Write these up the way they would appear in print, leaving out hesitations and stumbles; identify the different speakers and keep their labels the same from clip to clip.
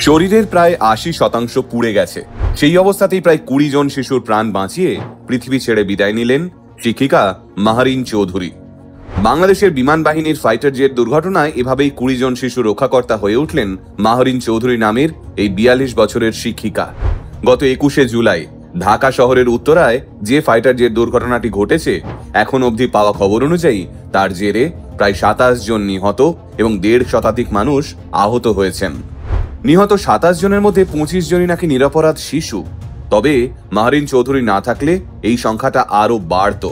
Speaker 1: শরীরের প্রায় ৮০% পুড়ে গেছে। সেই অবস্থাতেই প্রায় ২০ জন শিশুর প্রাণ বাঁচিয়ে পৃথিবী ছেড়ে বিদায় নিলেন শিক্ষিকা মাহরিন চৌধুরী। বাংলাদেশের বিমান বাহিনীর ফাইটার জেট দুর্ঘটনায় এভাবেই ২০ জন শিশু রক্ষাকর্তা হয়ে উঠলেন মাহরিন চৌধুরী নামের এই ৪২ বছরের শিক্ষিকা। গত ২১শে জুলাই ঢাকা শহরের উত্তরায় যে ফাইটার জেট দুর্ঘটনাটি ঘটেছে, এখন অবধি পাওয়া খবর অনুযায়ী তার জেরে প্রায় ২৭ জন নিহত এবং ১.৫ শতাধিক মানুষ আহত হয়েছেন। নিহত ২৭ জনের মধ্যে ২৫ জনই নাকি নিরপরাধ শিশু। তবে মাহরিন চৌধুরী না থাকলে এই সংখ্যাটা আরো বাড়ত।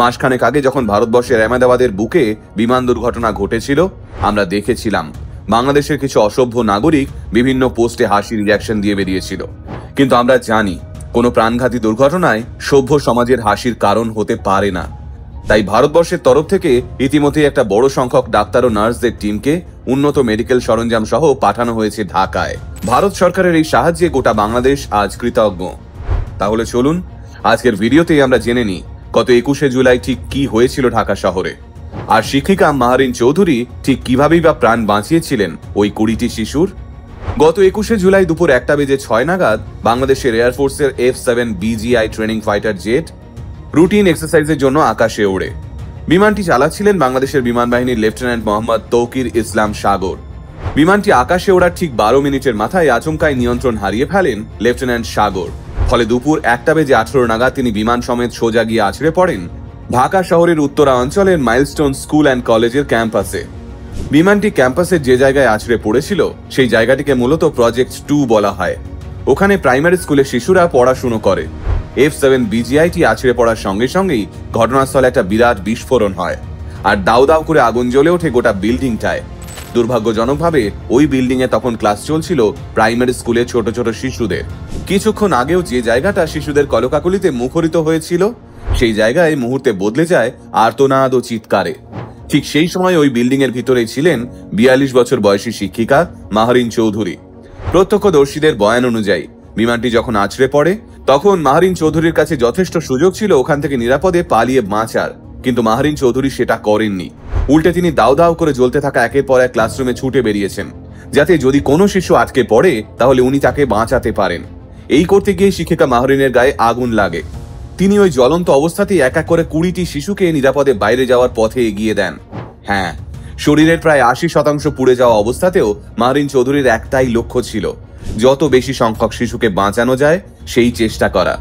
Speaker 1: মাসখানেক আগে যখন ভারতবর্ষের আহমেদাবাদের বুকে বিমান দুর্ঘটনা ঘটেছিল, আমরা দেখেছিলাম বাংলাদেশের কিছু অসভ্য নাগরিক বিভিন্ন পোস্টে হাসি রিঅ্যাকশন দিয়ে বেরিয়েছিল। কিন্তু আমরা জানি কোনো প্রাণঘাতী দুর্ঘটনায় সভ্য সমাজের হাসির কারণ হতে পারে না। তাই ভারতবর্ষের তরফ থেকে ইতিমধ্যে একটা বড় সংখ্যক ডাক্তার ও নার্সদের টিমকে উন্নত মেডিকেল সরঞ্জাম সহ পাঠানো হয়েছে ঢাকায়। ভারত সরকারের এই সাহায্যে গোটা বাংলাদেশ আজ কৃতজ্ঞ। তাহলে চলুন আজকের ভিডিওতে আমরা জেনে নিই গত ২১শে জুলাই ঠিক কি হয়েছিল ঢাকা শহরে, আর শিক্ষিকা মাহরিন চৌধুরী ঠিক কিভাবেই বা প্রাণ বাঁচিয়েছিলেন ওই ২০টি শিশুর। গত ২১শে জুলাই দুপুর ১:০৬ নাগাদ বাংলাদেশের এয়ারফোর্সের F-7 BGI training fighter jet routine এক্সারসাইজের জন্য আকাশে ওড়ে। বিমানটি চালাচ্ছিলেন বাংলাদেশের বিমান বাহিনীর লেফটেন্যান্ট মোহাম্মদ তৌকির ইসলাম সাগর। বিমানটি আকাশে ওড়ার ঠিক ১২ মিনিটের মাথায় আচমকায় নিয়ন্ত্রণ হারিয়ে ফেলেন লেফটেন্যান্ট সাগর। ফলে দুপুর ১:১৮ নাগাদ তিনি বিমান সমেত সোজা গিয়ে আছড়ে পড়েন ঢাকা শহরের উত্তরা অঞ্চলের মাইলস্টোন স্কুল অ্যান্ড কলেজের ক্যাম্পাসে। বিমানটি ক্যাম্পাসের যে জায়গায় আছড়ে পড়েছিল সেই জায়গাটিকে মূলত প্রজেক্ট 2 বলা হয়। ওখানে প্রাইমারি স্কুলের শিশুরা পড়াশুনো করে। F-7 BGI-টি আছড়ে পড়ার সঙ্গে সঙ্গেই ঘটনাস্থলে একটা বিরাট বিস্ফোরণ হয়, আর দাউ দাউ করে আগুন জ্বলে ওঠে গোটা বিল্ডিংটায়। দুর্ভাগ্যজনকভাবে ওই বিল্ডিং এ তখন ক্লাস চলছিল প্রাইমারি স্কুলে ছোট ছোট শিশুদের। কিছুক্ষণ আগেও যে জায়গাটা শিশুদের কলকাকলিতে মুখরিত হয়েছিল, সেই জায়গায় মুহূর্তে বদলে যায় আর্তনাদ ও চিৎকারে। ঠিক সেই সময় ওই বিল্ডিং এর ভিতরেই ছিলেন ৪২ বছর বয়সী শিক্ষিকা মাহরিন চৌধুরী। প্রত্যক্ষদর্শীদের বয়ান অনুযায়ী বিমানটি যখন আছড়ে পড়ে তখন মাহরিন চৌধুরীর কাছে যথেষ্ট সুযোগ ছিল ওখান থেকে নিরাপদে পালিয়ে বাঁচার, কিন্তু মাহরিন চৌধুরী সেটা করেননি। উল্টে তিনি দাউ দাউ করে জ্বলতে থাকা একের পর এক ক্লাসরুমে ছুটে বেরিয়েছেন, যাতে যদি কোনো শিশু আটকে পড়ে তাহলে উনি তাকে বাঁচাতে পারেন। এই করতে গিয়ে শিক্ষিকা মাহরিনের গায়ে আগুন লাগে। তিনি ওই জ্বলন্ত অবস্থাতেই এক এক করে ২০টি শিশুকে নিরাপদে বাইরে যাওয়ার পথে এগিয়ে দেন। হ্যাঁ, শরীরের প্রায় ৮০% পুড়ে যাওয়া অবস্থাতেও মাহরিন চৌধুরীর একটাই লক্ষ্য ছিল, যত বেশি সংখ্যক শিশুকে বাঁচানো যায় সেই চেষ্টা করা।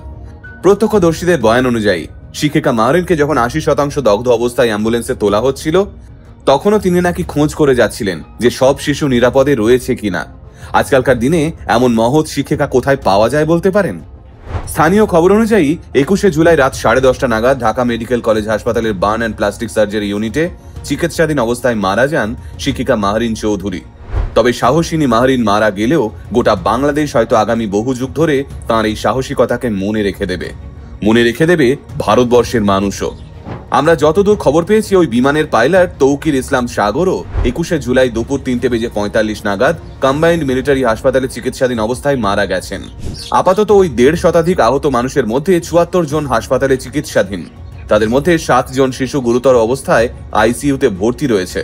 Speaker 1: প্রত্যক্ষদর্শীদের বয়ান অনুযায়ী শিক্ষিকা মাহরিনকে যখন ৮০% দগ্ধ অবস্থায় অ্যাম্বুলেন্সে তোলা হচ্ছিল, তখনও তিনি নাকি খোঁজ করে যাচ্ছিলেন যে সব শিশু নিরাপদে রয়েছে কিনা। আজকালকার দিনে এমন মহৎ শিক্ষিকা কোথায় পাওয়া যায় বলতে পারেন? স্থানীয় খবর অনুযায়ী ২১শে জুলাই রাত ১০:৩০ নাগাদ ঢাকা মেডিকেল কলেজ হাসপাতালের বার্ন অ্যান্ড প্লাস্টিক সার্জারি ইউনিটে চিকিৎসাধীন অবস্থায় মারা যান শিক্ষিকা মাহরিন চৌধুরী। তবে সাহসিনী মাহরিন মারা গেলেও গোটা বাংলাদেশ হয়তো আগামী বহু যুগ ধরে তাঁর এই সাহসিকতাকে মনে রেখে দেবে ভারতবর্ষের মানুষও। আমরা যতদূর খবর পেয়েছি ওই বিমানের পাইলট তৌকির ইসলাম সাগরও ২১শে জুলাই দুপুর ৩:৪৫ নাগাদ কম্বাইন্ড মিলিটারি হাসপাতালে চিকিৎসাধীন অবস্থায় মারা গেছেন। আপাতত ওই ১.৫ শতাধিক আহত মানুষের মধ্যে ৭৪ জন হাসপাতালে চিকিৎসাধীন। তাদের মধ্যে ৭ জন শিশু গুরুতর অবস্থায় আইসিইউতে ভর্তি রয়েছে।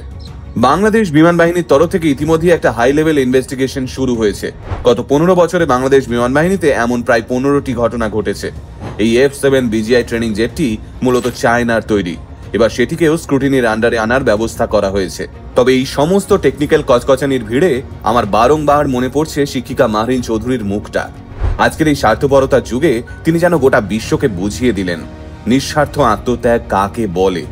Speaker 1: বাংলাদেশ বিমান বাহিনীর তরফ থেকে ইতিমধ্যে একটা হাই লেভেল ইনভেস্টিগেশন শুরু হয়েছে। গত ১৫ বছরে বাংলাদেশ বিমান বাহিনীতে এমন প্রায় ১৫টি ঘটনা ঘটেছে। এই F-7 BGI ট্রেনিং জেটটি মূলত চায়নার তৈরি। এবার সেটিকেও স্ক্রুটিনির আন্ডারে আনার ব্যবস্থা করা হয়েছে। তবে এই সমস্ত টেকনিক্যাল কচকচানির ভিড়ে আমার বারংবার মনে পড়ছে শিক্ষিকা মাহরিন চৌধুরীর মুখটা। আজকের এই স্বার্থপরতার যুগে তিনি যেন গোটা বিশ্বকে বুঝিয়ে দিলেন নিঃস্বার্থ আত্মত্যাগ কাকে বলে।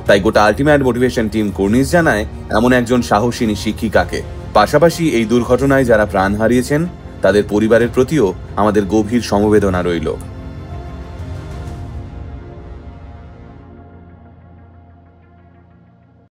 Speaker 1: তাই গোটা আলটিমেট মোটিভেশন টিম কুর্নিশ জানায় এমন একজন সাহসিনী শিক্ষিকাকে। পাশাপাশি এই দুর্ঘটনায় যারা প্রাণ হারিয়েছেন তাদের পরিবারের প্রতিও আমাদের গভীর সমবেদনা রইল।